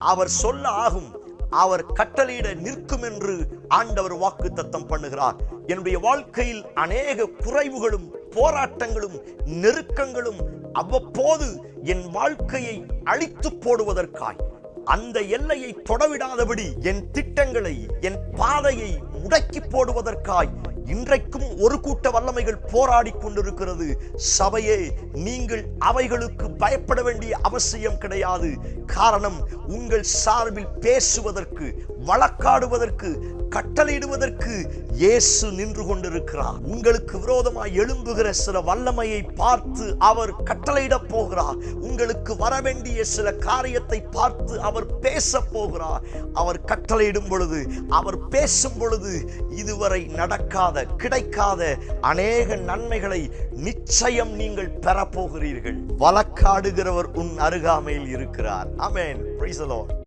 அவர் சொல்ல ஆகும், அவர் கட்டளையிட நிற்கும் என்று ஆண்டவர் வாக்குத்தத்தம் பண்ணுகிறார். என்னுடைய வாழ்க்கையில் அநேக குறைவுகளும் போராட்டங்களும் நெருக்கங்களும் அவ்வப்போது என் வாழ்க்கையை அழித்து போடுவதற்காய், அந்த எல்லையை தொடவிடாதபடி என் திட்டங்களை என் பாதையை முடக்கி போடுவதற்காய் இன்றைக்கும் ஒரு கூட்ட வல்லமைகள் போராடி கொண்டிருக்கிறது. சபையே, நீங்கள் அவைகளுக்கு பயப்பட வேண்டிய அவசியம் கிடையாது. காரணம், உங்கள் சார்பில் பேசுவதற்கு, வழக்காடுவதற்கு, கட்டளையிடுவதற்கு இயேசு நின்று கொண்டிருக்கிறார். உங்களுக்கு விரோதமாய் எழும்புகிற சில வல்லமையை பார்த்து அவர் கட்டளையிட போகிறார். உங்களுக்கு வரவேண்டிய சில காரியத்தை பார்த்து அவர் பேச போகிறார். அவர் கட்டளையிடும் பொழுது, அவர் பேசும் பொழுது இதுவரை நடக்காத கிடைக்காத அநேக நன்மைகளை நிச்சயம் நீங்கள் பெறப்போகிறீர்கள். வழக்காடுகிறவர் உன் அருகாமையில் இருக்கிறார். ஆமென். Praise the Lord.